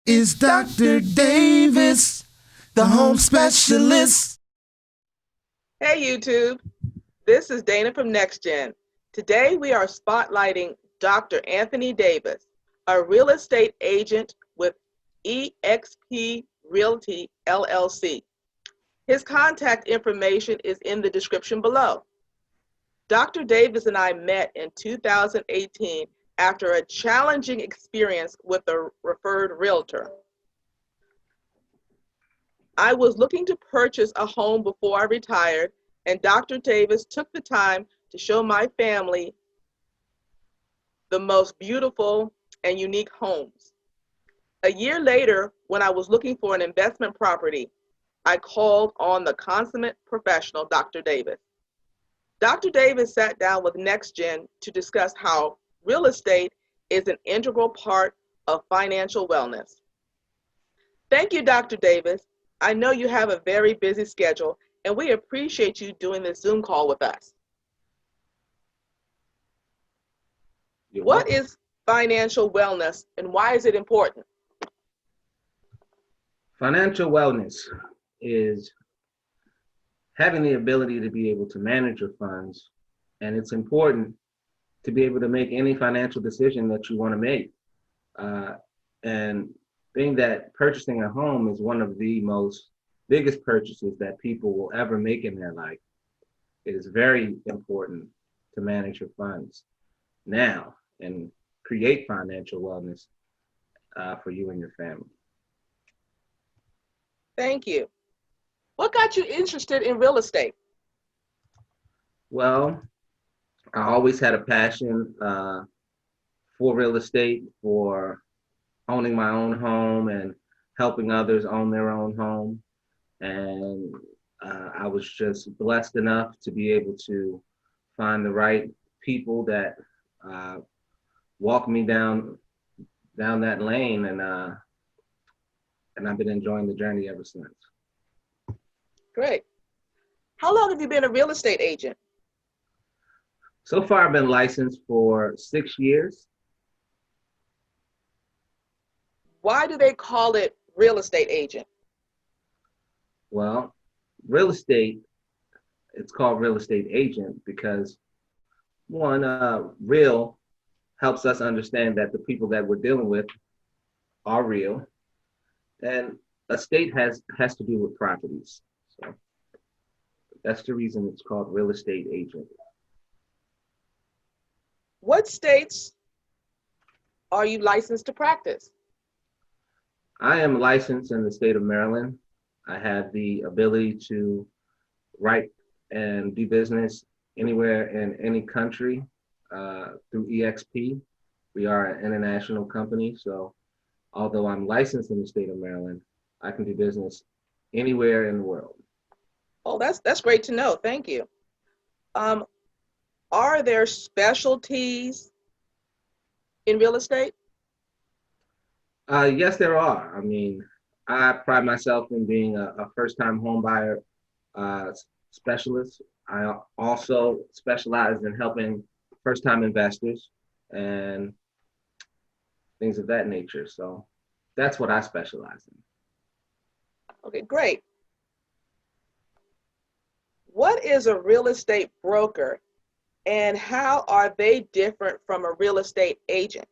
is Dr. Davis, the home specialist. Hey YouTube, this is Dana from NexGen. Today we are spotlighting Dr. Anthony Davis, a real estate agent with EXP Realty LLC. His contact information is in the description below. Dr. Davis and I met in 2018 after a challenging experience with a referred realtor. I was looking to purchase a home before I retired, and Dr. Davis took the time to show my family the most beautiful and unique homes. A year later, when I was looking for an investment property, I called on the consummate professional, Dr. Davis. Dr. Davis sat down with NexGen to discuss how real estate is an integral part of financial wellness. Thank you, Dr. Davis. I know you have a very busy schedule, and we appreciate you doing this Zoom call with us. What is financial wellness, and why is it important? Financial wellness is having the ability to be able to manage your funds, and it's important to be able to make any financial decision that you want to make. And being that purchasing a home is one of the biggest purchases that people will ever make in their life, it is very important to manage your funds now and create financial wellness for you and your family. Thank you. What got you interested in real estate? Well, I always had a passion for real estate, for owning my own home and helping others own their own home. And I was just blessed enough to be able to find the right people that walked me down that lane, and I've been enjoying the journey ever since. Great. How long have you been a real estate agent? So far, I've been licensed for 6 years. Why do they call it real estate agent? Well, real estate, it's called real estate agent because one, real helps us understand that the people that we're dealing with are real, and estate has to do with properties. So that's the reason it's called real estate agent. What states are you licensed to practice? I am licensed in the state of Maryland. I have the ability to write and do business anywhere in any country through EXP. We are an international company, so although I'm licensed in the state of Maryland, I can do business anywhere in the world. Oh, that's great to know. Thank you. Are there specialties in real estate? Yes, there are. I mean, I pride myself in being a first-time home buyer specialist. I also specialize in helping first-time investors and things of that nature. So that's what I specialize in. Okay, great. What is a real estate broker, and how are they different from a real estate agent?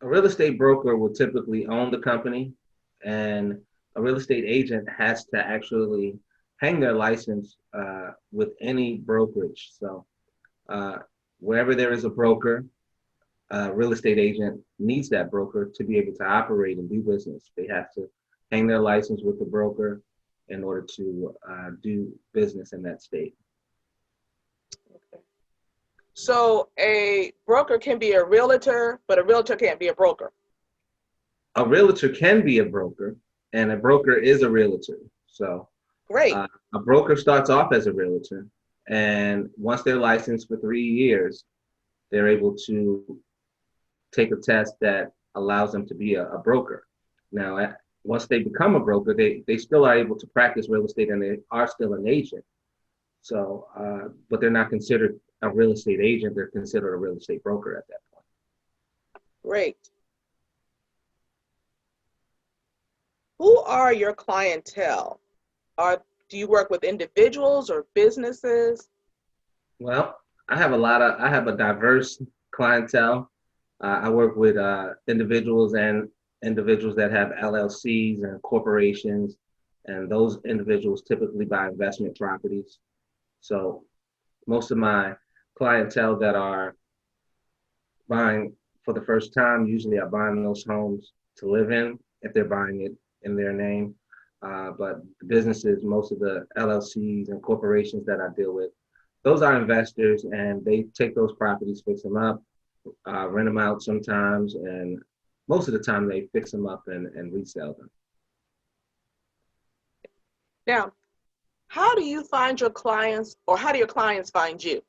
A real estate broker will typically own the company, and a real estate agent has to actually hang their license with any brokerage. So wherever there is a broker, a real estate agent needs that broker to be able to operate and do business. They have to hang their license with the broker in order to do business in that state. Okay. So a broker can be a realtor, but a realtor can't be a broker. A realtor can be a broker, and a broker is a realtor. So Great. a broker starts off as a realtor, and once they're licensed for 3 years, they're able to take a test that allows them to be a broker. Now, once they become a broker, they still are able to practice real estate, and they are still an agent. So, but they're not considered a real estate agent. They're considered a real estate broker at that point. Great. Who are your clientele? Do you work with individuals or businesses? Well, I have a diverse clientele. I work with individuals and individuals that have LLCs and corporations, and those individuals typically buy investment properties. So most of my clientele that are buying for the first time usually are buying those homes to live in if they're buying it in their name. But the businesses, most of the LLCs and corporations that I deal with, those are investors and they take those properties, fix them up, rent them out sometimes, and most of the time they fix them up and resell them. Now, how do you find your clients, or how do your clients find you?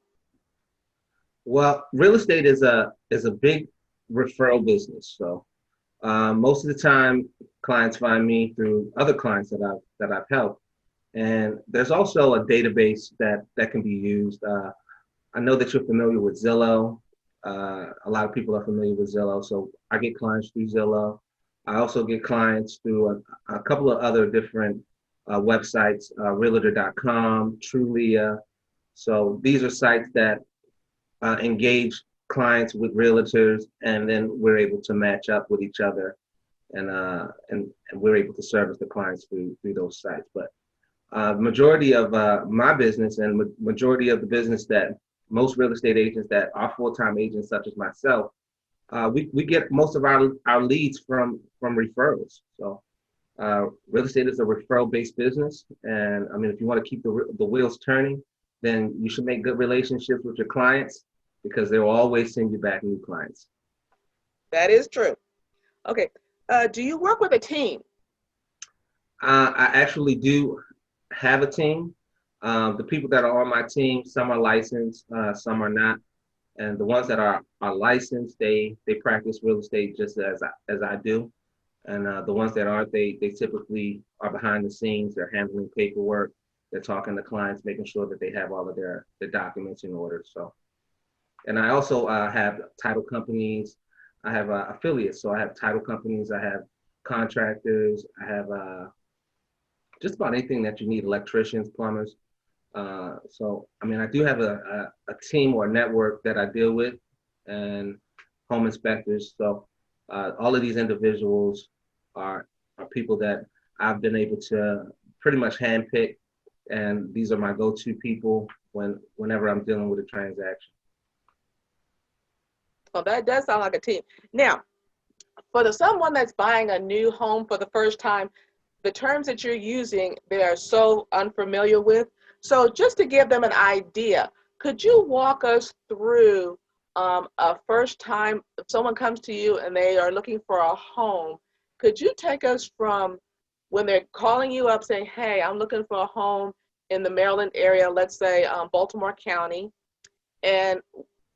Well, real estate is a big referral business. So most of the time, clients find me through other clients that I've helped, and there's also a database that can be used. I know that you're familiar with Zillow. A lot of people are familiar with Zillow, so I get clients through Zillow. I also get clients through a couple of other different websites, realtor.com, Trulia. So these are sites that engage clients with realtors, and then we're able to match up with each other, and we're able to service the clients through those sites. But majority of my business and majority of the business that most real estate agents that are full-time agents such as myself, we get most of our leads from referrals. So real estate is a referral-based business, and I mean, if you want to keep the wheels turning, then you should make good relationships with your clients because they will always send you back new clients. That is true. Okay. Do you work with a team? I actually do have a team. The people that are on my team, some are licensed, some are not. And the ones that are licensed, they practice real estate just as I do. And the ones that aren't, they typically are behind the scenes. They're handling paperwork. They're talking to clients, making sure that they have all of their documents in order. So, and I also have title companies. I have affiliates. So I have title companies. I have contractors. I have just about anything that you need, electricians, plumbers. So, I mean, I do have a team or a network that I deal with, and home inspectors. So all of these individuals are people that I've been able to pretty much handpick, and these are my go-to people whenever I'm dealing with a transaction. Well, that does sound like a team. Now, for someone that's buying a new home for the first time, the terms that you're using, they are so unfamiliar with. So just to give them an idea, could you walk us through a first time, if someone comes to you and they are looking for a home, could you take us from when they're calling you up saying, hey, I'm looking for a home in the Maryland area, let's say Baltimore County, and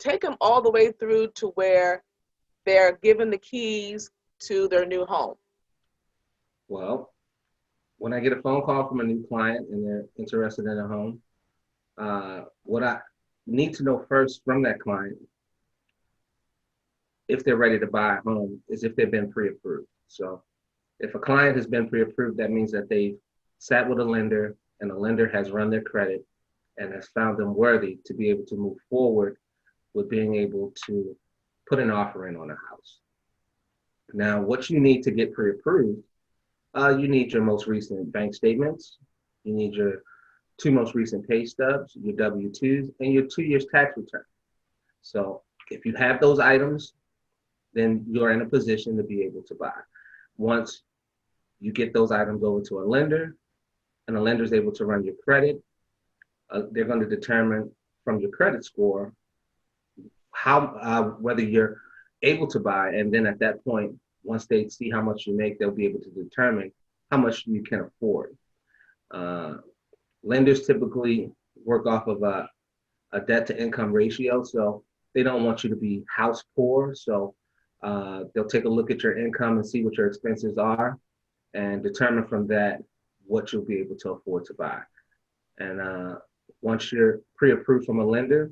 take them all the way through to where they're given the keys to their new home? Well, when I get a phone call from a new client and they're interested in a home, what I need to know first from that client, if they're ready to buy a home, is if they've been pre-approved. So if a client has been pre-approved, that means that they've sat with a lender and the lender has run their credit and has found them worthy to be able to move forward with being able to put an offer in on a house. Now, what you need to get pre-approved, you need your most recent bank statements, you need your 2 most recent pay stubs, your W-2s, and your 2 years tax return. So if you have those items, then you're in a position to be able to buy. Once you get those items over to a lender, and the lender is able to run your credit, they're going to determine from your credit score how whether you're able to buy. And then at that point, once they see how much you make, they'll be able to determine how much you can afford. Lenders typically work off of a debt to income ratio. So they don't want you to be house poor. So they'll take a look at your income and see what your expenses are and determine from that what you'll be able to afford to buy. And once you're pre-approved from a lender,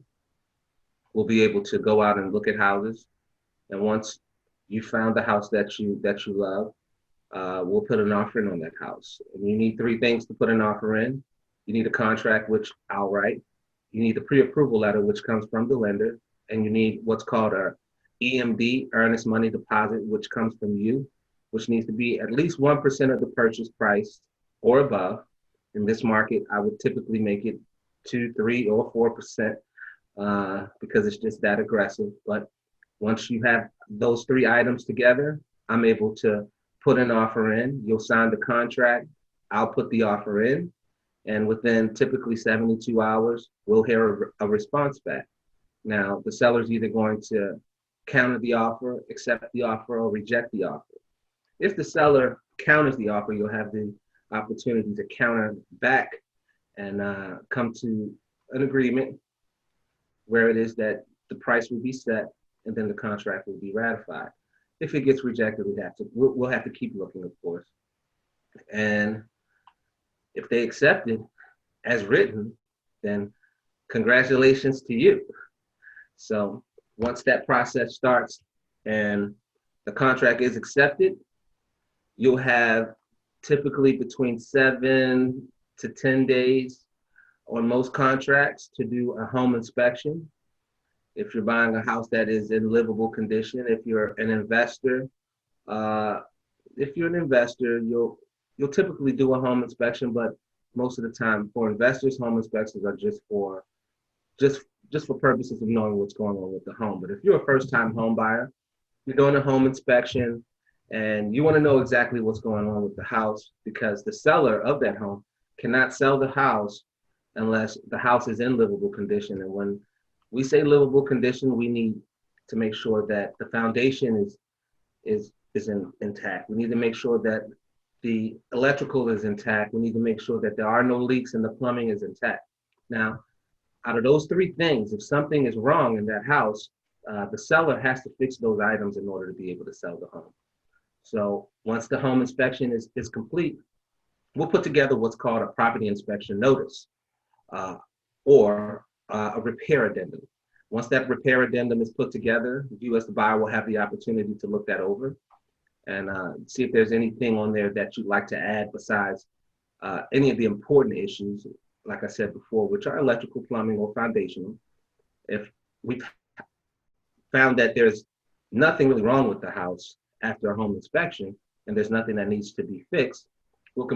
we'll be able to go out and look at houses. And once you found the house that you love, we'll put an offer in on that house. And you need three things to put an offer in. You need a contract, which I'll write. You need the pre-approval letter, which comes from the lender. And you need what's called a EMD, earnest money deposit, which comes from you, which needs to be at least 1% of the purchase price or above. In this market, I would typically make it 2, 3, or 4% because it's just that aggressive. But once you have those three items together, I'm able to put an offer in. You'll sign the contract. I'll put the offer in. And within typically 72 hours, we'll hear a response back. Now, the seller's either going to counter the offer, accept the offer, or reject the offer. If the seller counters the offer, you'll have the opportunity to counter back and come to an agreement where it is that the price will be set and then the contract will be ratified. If it gets rejected, we'll have to keep looking, of course. And if they accept it as written, then congratulations to you. So once that process starts and the contract is accepted, you'll have typically between 7 to 10 days on most contracts to do a home inspection. If you're buying a house that is in livable condition, if you're an investor, you'll typically do a home inspection, but most of the time for investors, home inspections are just for purposes of knowing what's going on with the home. But if you're a first-time home buyer, you're doing a home inspection and you want to know exactly what's going on with the house, because the seller of that home cannot sell the house unless the house is in livable condition. And when we say livable condition, we need to make sure that the foundation is intact. We need to make sure that the electrical is intact. We need to make sure that there are no leaks and the plumbing is intact. Now, out of those three things, if something is wrong in that house, the seller has to fix those items in order to be able to sell the home. So once the home inspection is complete, we'll put together what's called a property inspection notice or a repair addendum. Once that repair addendum is put together, you as the buyer will have the opportunity to look that over and see if there's anything on there that you'd like to add besides any of the important issues, like I said before, which are electrical, plumbing, or foundational. If we found that there's nothing really wrong with the house after a home inspection and there's nothing that needs to be fixed, we'll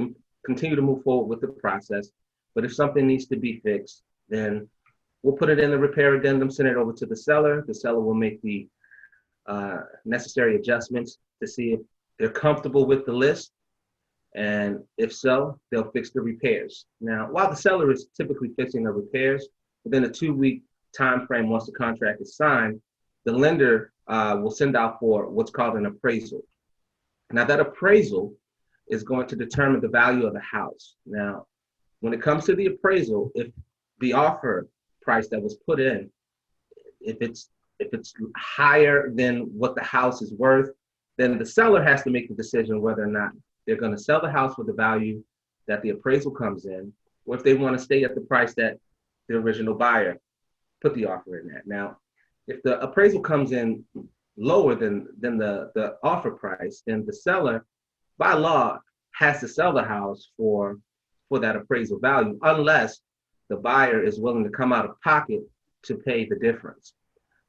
continue to move forward with the process. But if something needs to be fixed, then we'll put it in the repair addendum, send it over to the seller. The seller will make the necessary adjustments to see if they're comfortable with the list. And if so, they'll fix the repairs. Now, while the seller is typically fixing the repairs, within a 2-week time frame, once the contract is signed, the lender will send out for what's called an appraisal. Now, that appraisal is going to determine the value of the house. Now, when it comes to the appraisal, if the offer price that was put in, if it's higher than what the house is worth, then the seller has to make the decision whether or not they're going to sell the house with the value that the appraisal comes in, or if they want to stay at the price that the original buyer put the offer in at. Now, if the appraisal comes in lower than the offer price, then the seller, by law, has to sell the house for that appraisal value, unless the buyer is willing to come out of pocket to pay the difference.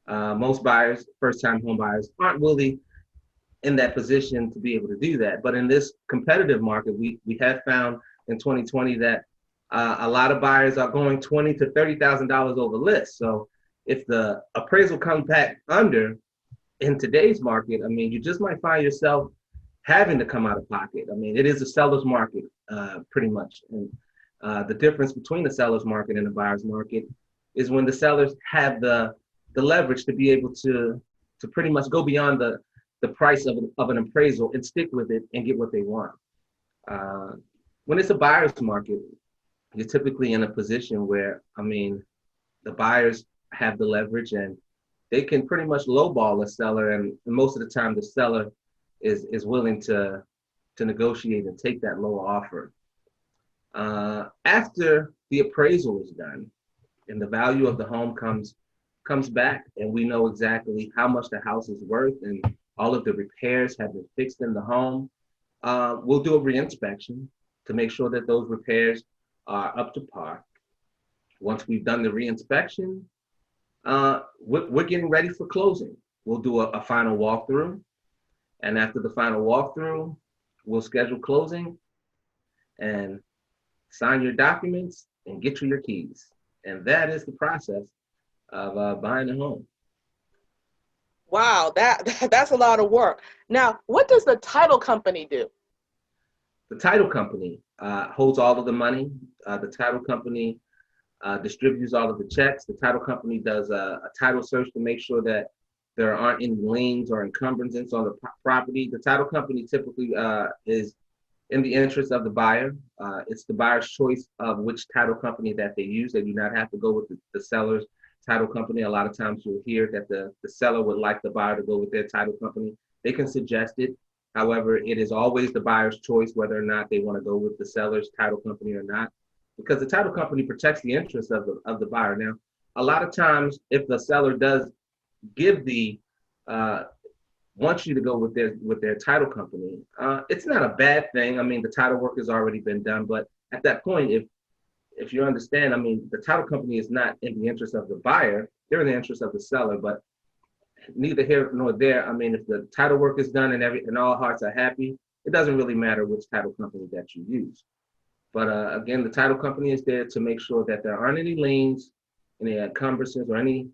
Most buyers, first-time home buyers, aren't really in that position to be able to do that. But in this competitive market, we have found in 2020 that a lot of buyers are going $20,000 to $30,000 over list. So if the appraisal comes back under in today's market, I mean, you just might find yourself having to come out of pocket. I mean, it is a seller's market pretty much. And the difference between the seller's market and the buyer's market is when the sellers have the leverage to be able to pretty much go beyond the price of an appraisal and stick with it and get what they want. When it's a buyer's market, you're typically in a position where, I mean, the buyers have the leverage and they can pretty much lowball a seller, and most of the time the seller is willing to negotiate and take that lower offer. After the appraisal is done and the value of the home comes back and we know exactly how much the house is worth and all of the repairs have been fixed in the home, We'll do a reinspection to make sure that those repairs are up to par. Once we've done the reinspection, we're getting ready for closing. We'll do a final walkthrough. And after the final walkthrough, we'll schedule closing and sign your documents and get you your keys. And that is the process of buying a home. Wow, that's a lot of work. Now, what does the title company do? The title company holds all of the money. The title company distributes all of the checks. The title company does a title search to make sure that there aren't any liens or encumbrances on the property. The title company typically is in the interest of the buyer. It's the buyer's choice of which title company that they use. They do not have to go with the seller's title company. A lot of times you'll hear that the seller would like the buyer to go with their title company. They can suggest it. However, it is always the buyer's choice whether or not they want to go with the seller's title company or not, because the title company protects the interests of the buyer. Now, a lot of times, if the seller does give wants you to go with their title company, it's not a bad thing. I mean, the title work has already been done, but at that point, if you understand, I mean, the title company is not in the interest of the buyer; they're in the interest of the seller. But neither here nor there. I mean, if the title work is done and all hearts are happy, it doesn't really matter which title company that you use. But again, the title company is there to make sure that there aren't any liens, any encumbrances, or any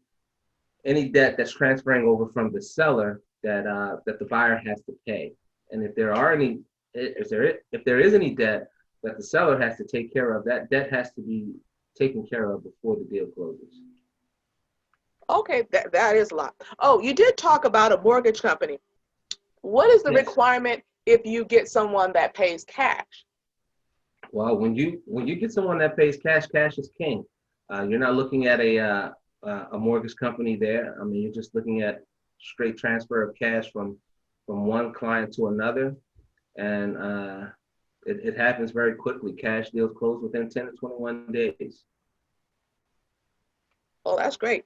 debt that's transferring over from the seller that the buyer has to pay. And if there is any debt that the seller has to take care of, that debt has to be taken care of before the deal closes. Okay, that is a lot. Oh, you did talk about a mortgage company. What is the Yes. requirement if you get someone that pays cash? Well, when you get someone that pays cash, cash is king. You're not looking at a mortgage company there. I mean, you're just looking at straight transfer of cash from one client to another, and it happens very quickly. Cash deals close within 10 to 21 days. Oh, that's great.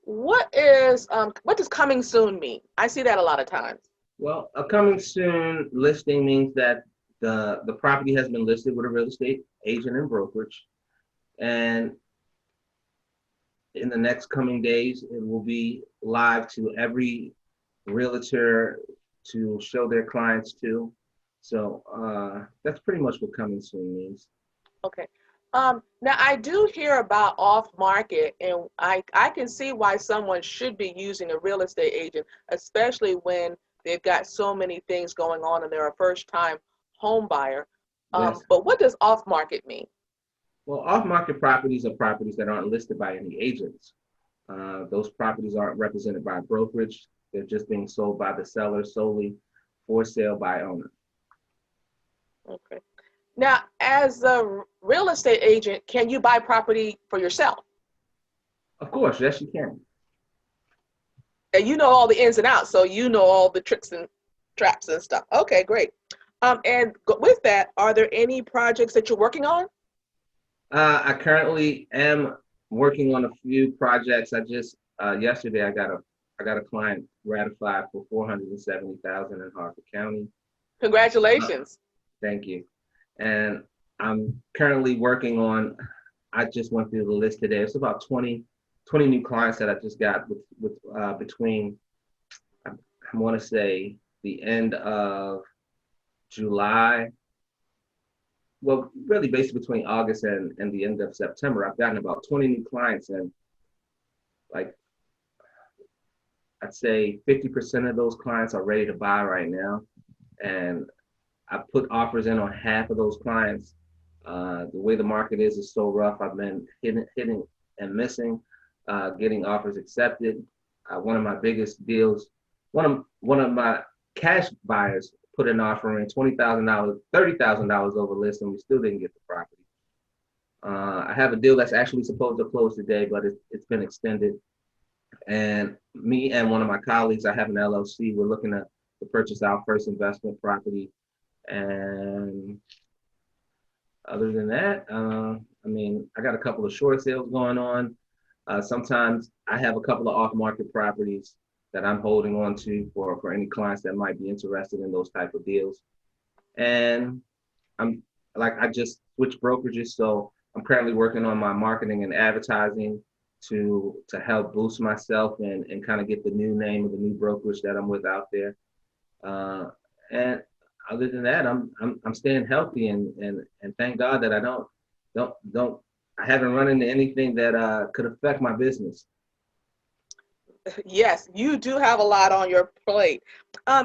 What does coming soon mean? I see that a lot of times. Well, a coming soon listing means that the property has been listed with a real estate agent and brokerage, and in the next coming days, it will be live to every realtor to show their clients to. So that's pretty much what coming soon means. Okay. Now I do hear about off market, and I can see why someone should be using a real estate agent, especially when they've got so many things going on and they're a first time home buyer. Yes. But what does off market mean? Well, off-market properties are properties that aren't listed by any agents. Those properties aren't represented by a brokerage. They're just being sold by the seller solely for sale by owner. Okay. Now, as a real estate agent, can you buy property for yourself? Of course, yes, you can. And you know all the ins and outs, so you know all the tricks and traps and stuff. Okay, great. And with that, are there any projects that you're working on? I currently am working on a few projects. I just yesterday I got a client ratified for $470,000 in Harford County. Congratulations. Thank you. And I'm currently working on. I just went through the list today. It's about 20 new clients that I just got with between I want to say the end of July. Well, really basically between August and the end of September, I've gotten about 20 new clients, and like I'd say 50% of those clients are ready to buy right now. And I put offers in on half of those clients. The way the market is so rough. I've been hitting and missing, getting offers accepted. One of my biggest deals, one of my cash buyers put an offer in $20,000, $30,000 over list, and we still didn't get the property. I have a deal that's actually supposed to close today, but it's been extended. And me and one of my colleagues, I have an LLC, we're looking to purchase our first investment property. And other than that, I mean, I got a couple of short sales going on. Sometimes I have a couple of off-market properties. that I'm holding on to for any clients that might be interested in those type of deals. And I just switched brokerages, so I'm currently working on my marketing and advertising to help boost myself and kind of get the new name of the new brokerage that I'm with out there. And other than that, I'm staying healthy and thank God that I I haven't run into anything that could affect my business. Yes, you do have a lot on your plate.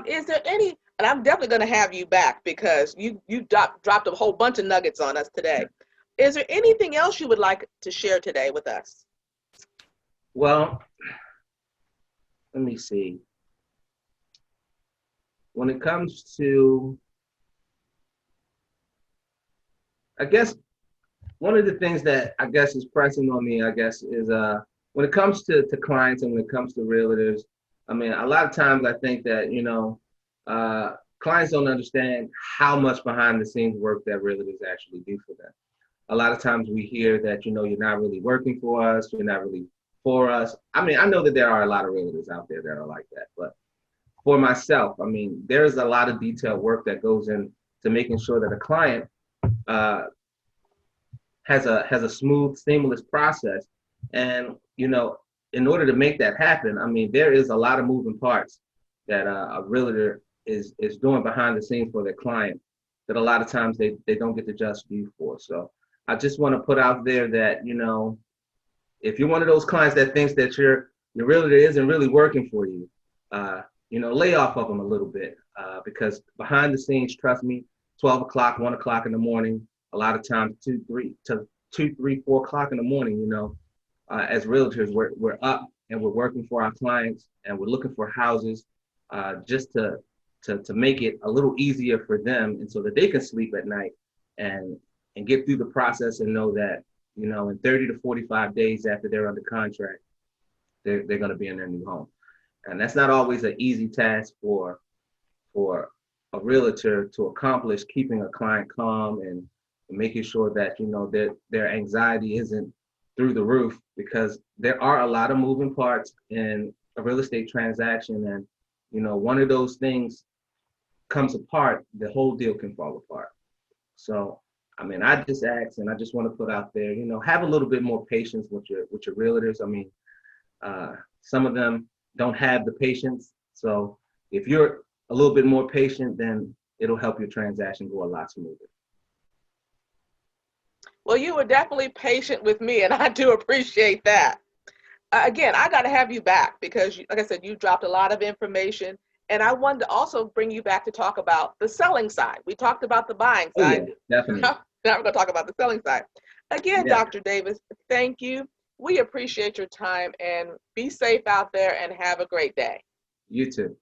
Is there any, and I'm definitely going to have you back because you dropped a whole bunch of nuggets on us today. Is there anything else you would like to share today with us? Well, let me see. When it comes to, I guess one of the things that I guess is pressing on me, I guess, is when it comes to clients and when it comes to realtors, I mean, a lot of times I think that, clients don't understand how much behind the scenes work that realtors actually do for them. A lot of times we hear that, you're not really working for us, you're not really for us. I mean, I know that there are a lot of realtors out there that are like that, but for myself, I mean, there's a lot of detailed work that goes into making sure that a client has a smooth, seamless process. And, in order to make that happen, I mean, there is a lot of moving parts that a realtor is doing behind the scenes for their client that a lot of times they don't get the just due for. So I just want to put out there that, if you're one of those clients that thinks that your realtor isn't really working for you, lay off of them a little bit because behind the scenes, trust me, 12 o'clock, 1 o'clock in the morning, a lot of times 2, 3, 4 o'clock in the morning, as realtors, we're up and we're working for our clients and we're looking for houses just to make it a little easier for them and so that they can sleep at night and get through the process and know that, in 30 to 45 days after they're under contract, they're going to be in their new home. And that's not always an easy task for a realtor to accomplish, keeping a client calm and making sure that, their anxiety isn't through the roof, because there are a lot of moving parts in a real estate transaction. And, one of those things comes apart, the whole deal can fall apart. So, I mean, I just ask, and I just want to put out there, have a little bit more patience with your realtors. I mean, some of them don't have the patience. So if you're a little bit more patient, then it'll help your transaction go a lot smoother. Well, you were definitely patient with me, and I do appreciate that. Again, I got to have you back because, like I said, you dropped a lot of information, and I wanted to also bring you back to talk about the selling side. We talked about the buying side. Oh, yeah, definitely. Now we're going to talk about the selling side. Again, Yeah. Dr. Davis, thank you. We appreciate your time, and be safe out there and have a great day. You too.